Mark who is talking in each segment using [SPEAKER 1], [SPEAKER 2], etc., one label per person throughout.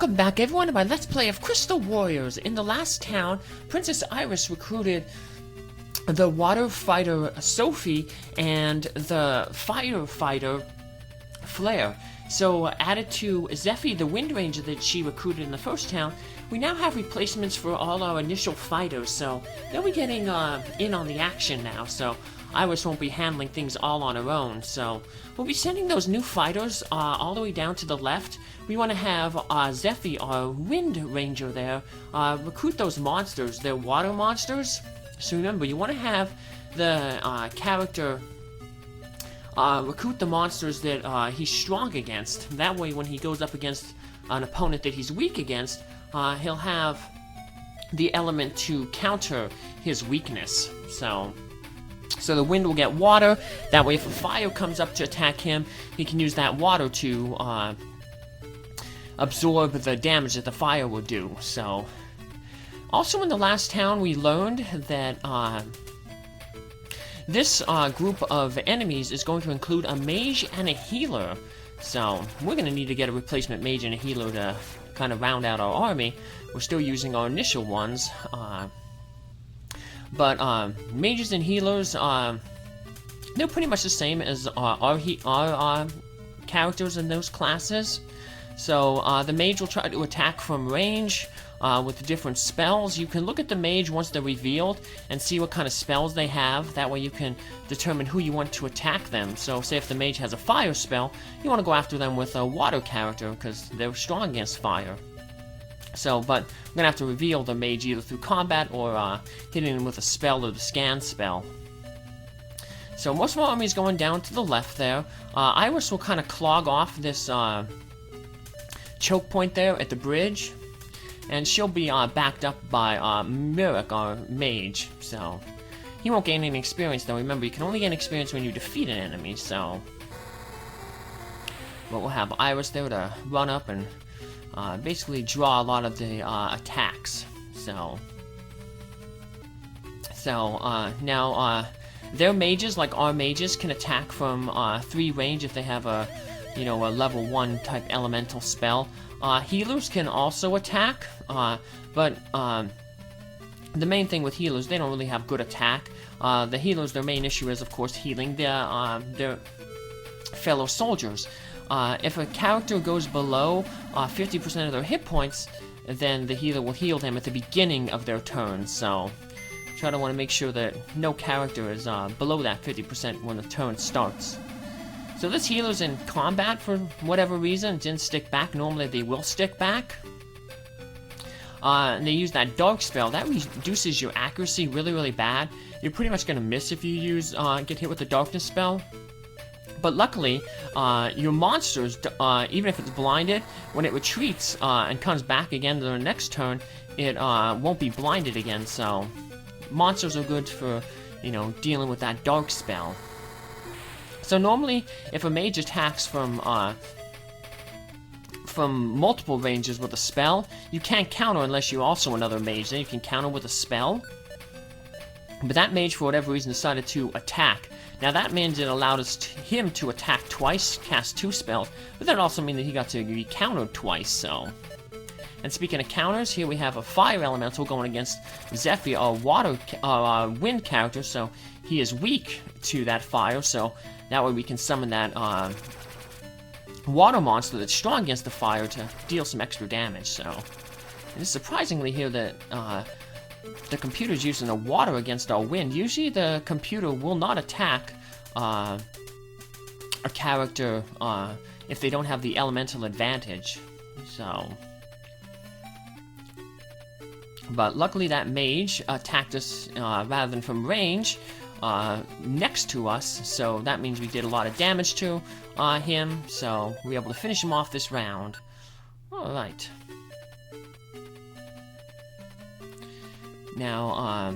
[SPEAKER 1] Welcome back everyone to my Let's Play of Crystal Warriors. In the last town, Princess Iris recruited the water fighter Sophi and the firefighter Flare. So added to Sophi, the Wind Ranger that she recruited in the first town, we now have replacements for all our initial fighters, so they'll be getting in on the action now, so Iris won't be handling things all on her own. So we'll be sending those new fighters all the way down to the left. We want to have Sophi, our Wind Ranger there, recruit those monsters. They're water monsters. So remember, you want to have the character recruit the monsters that he's strong against. That way, when he goes up against an opponent that he's weak against, he'll have the element to counter his weakness. So the wind will get water. That way, if a fire comes up to attack him, he can use that water to absorb the damage that the fire will do. So, also in the last town, we learned that this group of enemies is going to include a mage and a healer. So we're going to need to get a replacement mage and a healer to kind of round out our army. We're still using our initial ones. But mages and healers, they're pretty much the same as our characters in those classes. So the mage will try to attack from range with different spells. You can look at the mage once they're revealed and see what kind of spells they have. That way you can determine who you want to attack them. So say if the mage has a fire spell, you want to go after them with a water character because they're strong against fire. So, but we're going to have to reveal the mage either through combat or hitting them with a spell or the scan spell. So most of our army is going down to the left there. Iris will kind of clog off this choke point there at the bridge. And she'll be backed up by Merrick, our mage. So he won't gain any experience though. Remember, you can only gain experience when you defeat an enemy, so... But we'll have Iris there to run up and basically draw a lot of the attacks. So now their mages, like our mages, can attack from 3 range if they have a level 1 type elemental spell. Healers can also attack, but the main thing with healers, they don't really have good attack. The healers, their main issue is, of course, healing their fellow soldiers. If a character goes below 50% of their hit points, then the healer will heal them at the beginning of their turn. So try to want to make sure that no character is below that 50% when the turn starts. So this healer's in combat for whatever reason, didn't stick back. Normally they will stick back. And they use that dark spell. That reduces your accuracy really, really bad. You're pretty much going to miss if you use get hit with the darkness spell. But luckily, your monsters, even if it's blinded, when it retreats and comes back again to their next turn, it won't be blinded again. So monsters are good for, dealing with that dark spell. So normally, if a mage attacks from multiple ranges with a spell, you can't counter unless you're also another mage. Then you can counter with a spell. But that mage, for whatever reason, decided to attack. Now that means it allowed him to attack twice, cast 2 spells, but that also means that he got to be countered twice, so... And speaking of counters, here we have a fire elemental going against Sophi, our wind character, so he is weak to that fire, so that way we can summon that water monster that's strong against the fire to deal some extra damage, so... And it's surprisingly here that the computer's using the water against our wind. Usually the computer will not attack a character if they don't have the elemental advantage, so... But luckily that mage attacked us rather than from range next to us, so that means we did a lot of damage to him, so we were able to finish him off this round. Alright. Now,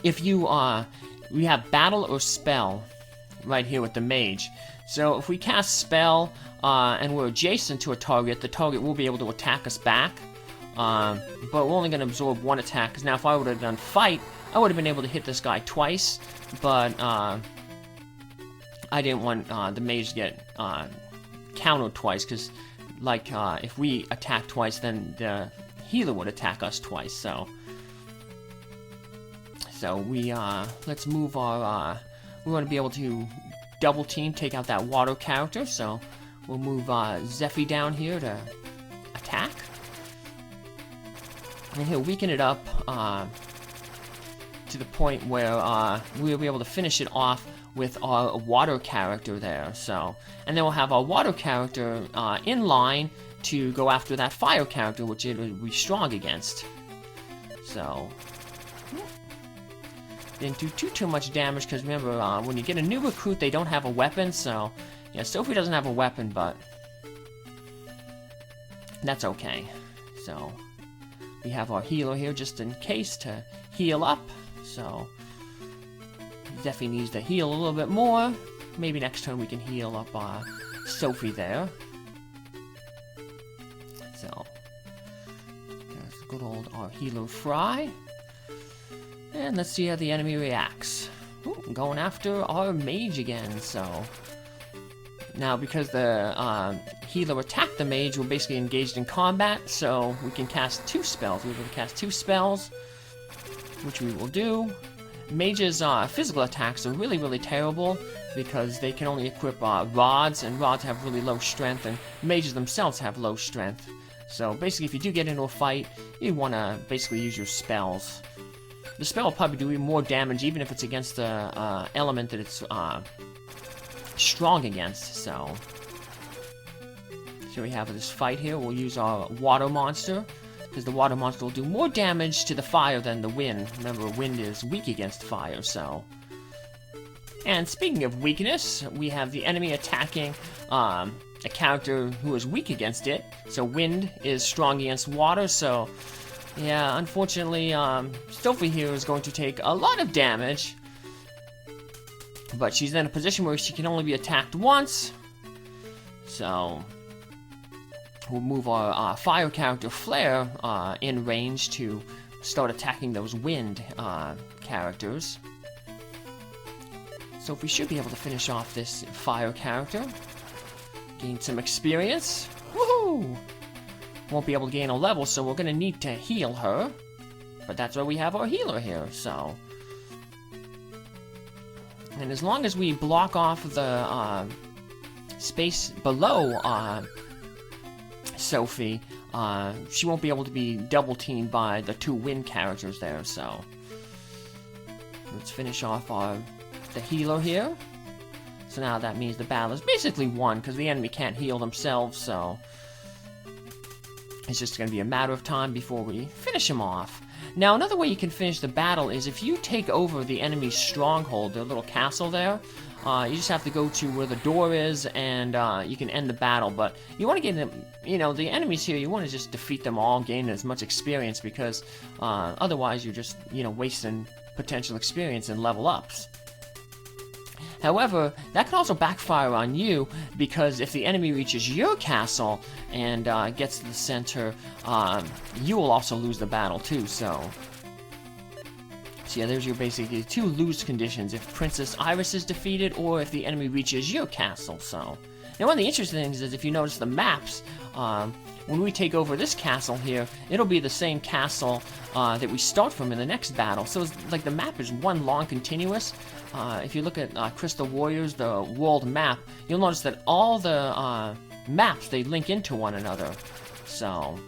[SPEAKER 1] if we have battle or spell right here with the mage. So if we cast spell and we're adjacent to a target, the target will be able to attack us back. But we're only going to absorb 1 attack, because now if I would have done fight, I would have been able to hit this guy twice, but I didn't want the mage to get countered twice, because like if we attack twice, then the healer would attack us twice. So we let's move our we want to be able to double team, take out that water character. So we'll move Zephy down here to attack, and he'll weaken it up to the point where we'll be able to finish it off with our water character there. So, and then we'll have our water character in line to go after that fire character, which it would be strong against. So didn't do too much damage, because remember, when you get a new recruit, they don't have a weapon. So yeah, Sophi doesn't have a weapon, but that's okay. So we have our healer here just in case to heal up. So Zephy needs to heal a little bit more. Maybe next turn we can heal up Sophi there. So there's good old our healer Fry. And let's see how the enemy reacts. Ooh, going after our mage again. So now, because the healer attacked the mage, we're basically engaged in combat, so we can cast 2 spells. We're able to cast 2 spells, which we will do. Mage's physical attacks are really, really terrible, because they can only equip rods, and rods have really low strength, and mages themselves have low strength. So basically, if you do get into a fight, you want to basically use your spells. The spell will probably do more damage, even if it's against the element that it's strong against. So here we have this fight here. We'll use our water monster, because the water monster will do more damage to the fire than the wind. Remember, wind is weak against fire, so. And speaking of weakness, we have the enemy attacking a character who is weak against it. So wind is strong against water, so yeah, unfortunately, Sophi here is going to take a lot of damage. But she's in a position where she can only be attacked once. So we'll move our fire character Flare in range to start attacking those wind characters. Sophi should be able to finish off this fire character. Gain some experience. Woohoo! Won't be able to gain a level, so we're going to need to heal her. But that's why we have our healer here, so. And as long as we block off the space below Sophi, she won't be able to be double teamed by the 2 wind characters there, so. Let's finish off the healer here. So now that means the battle is basically won, because the enemy can't heal themselves, so it's just going to be a matter of time before we finish him off. Now, another way you can finish the battle is if you take over the enemy's stronghold, their little castle there. You just have to go to where the door is, and you can end the battle. But you want to get them, the enemies here, you want to just defeat them all, gain as much experience, because otherwise you're just, wasting potential experience and level ups. However, that can also backfire on you, because if the enemy reaches your castle and gets to the center, you will also lose the battle too, so yeah, there's your basically 2 lose conditions: if Princess Iris is defeated, or if the enemy reaches your castle. So now, one of the interesting things is, if you notice the maps, when we take over this castle here, it'll be the same castle that we start from in the next battle. So it's like the map is one long continuous. If you look at Crystal Warriors, the world map, you'll notice that all the maps, they link into one another. So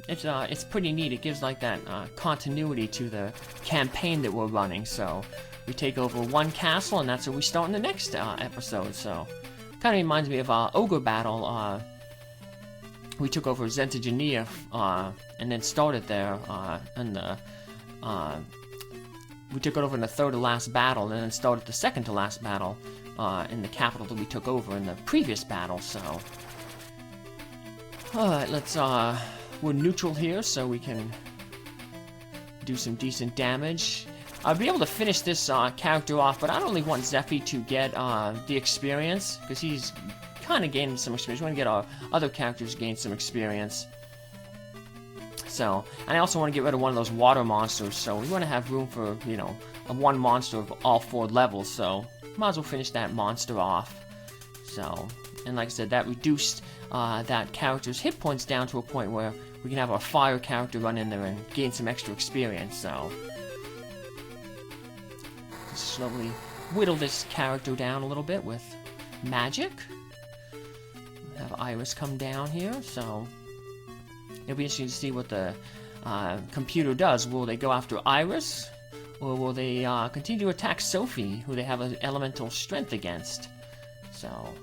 [SPEAKER 1] it's pretty neat. It gives like that continuity to the campaign that we're running. So we take over one castle, and that's where we start in the next episode. So kind of reminds me of Ogre Battle. We took over Zentagenia, and then started there in the. We took it over in the 3rd to last battle, and then started the 2nd to last battle in the capital that we took over in the previous battle. So, all right, let's. We're neutral here, so we can do some decent damage. I'll be able to finish this character off, but I don't really want Zephy to get the experience, because he's kind of gaining some experience. We want to get our other characters to gain some experience. So, and I also want to get rid of one of those water monsters, so we want to have room for, one monster of all 4 levels, so might as well finish that monster off. So, And like I said, that reduced that character's hit points down to a point where we can have our fire character run in there and gain some extra experience, so... Just slowly whittle this character down a little bit with magic. Have Iris come down here, so... It'll be interesting to see what the computer does. Will they go after Iris? Or will they continue to attack Sophi, who they have an elemental strength against? So...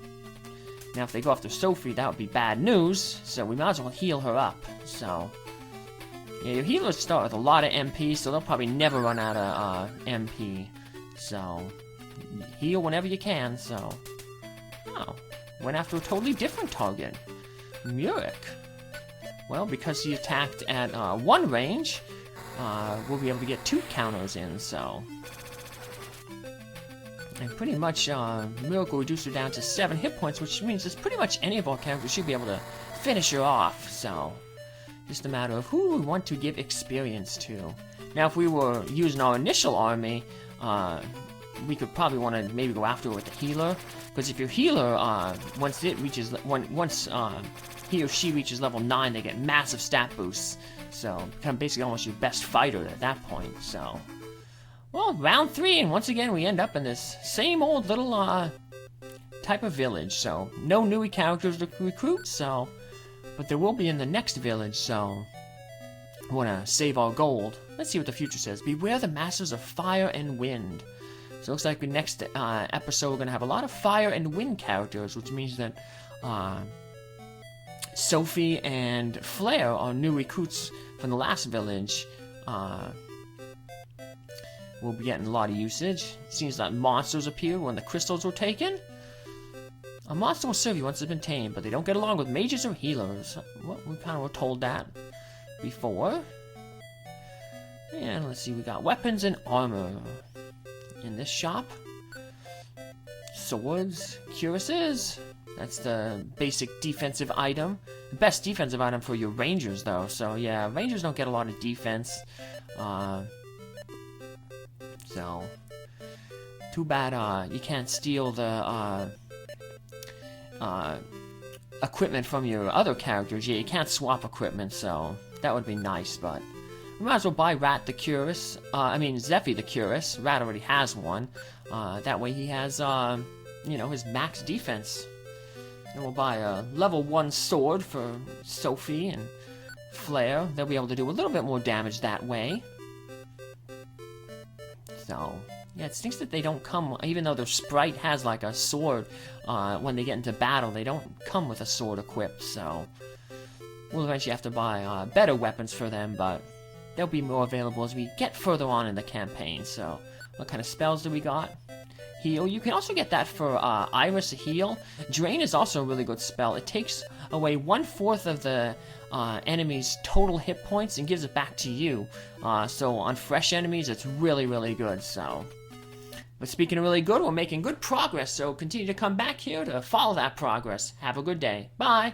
[SPEAKER 1] Now, if they go after Sophi, that would be bad news, so we might as well heal her up. So, yeah, your healers start with a lot of MP, so they'll probably never run out of MP. So, heal whenever you can, so... Oh, went after a totally different target. Murik. Well, because he attacked at 1 range, we'll be able to get 2 counters in, so... And pretty much, Murik will reduce her down to 7 hit points, which means that pretty much any of our characters should be able to finish her off, so... Just a matter of who we want to give experience to. Now, if we were using our initial army, we could probably want to maybe go after her with the healer, because if your healer, once he or she reaches level 9, they get massive stat boosts, so become basically almost your best fighter at that point, so... Well, round 3, and once again we end up in this same old little, type of village, so no new characters to recruit, so... But there will be in the next village, so... We want to save our gold. Let's see what the future says. Beware the masters of fire and wind. So it looks like the next episode we're going to have a lot of fire and wind characters, which means that, Sophi and Flare are new recruits from the last village, we'll be getting a lot of usage. It seems that monsters appear when the crystals were taken. A monster will serve you once it's been tamed, but they don't get along with mages or healers. Well, we kind of were told that before. And let's see, we got weapons and armor in this shop. Swords, cuirasses. That's the basic defensive item. The best defensive item for your rangers, though. So yeah, rangers don't get a lot of defense. So, too bad you can't steal the equipment from your other characters. Yeah, you can't swap equipment, so that would be nice, but we might as well buy Rat the Cuirass. Zephy the Cuirass. Rat already has one. That way he has, you know, his max defense. And we'll buy a level 1 sword for Sophi and Flare. They'll be able to do a little bit more damage that way. So, yeah, it stinks that they don't come, even though their sprite has like a sword, when they get into battle, they don't come with a sword equipped, so we'll eventually have to buy better weapons for them, but they'll be more available as we get further on in the campaign. So, what kind of spells do we got? Heal. You can also get that for Iris Heal. Drain is also a really good spell. It takes away 1/4 of the enemy's total hit points and gives it back to you. So on fresh enemies, it's really, really good. So, but speaking of really good, we're making good progress. So continue to come back here to follow that progress. Have a good day. Bye.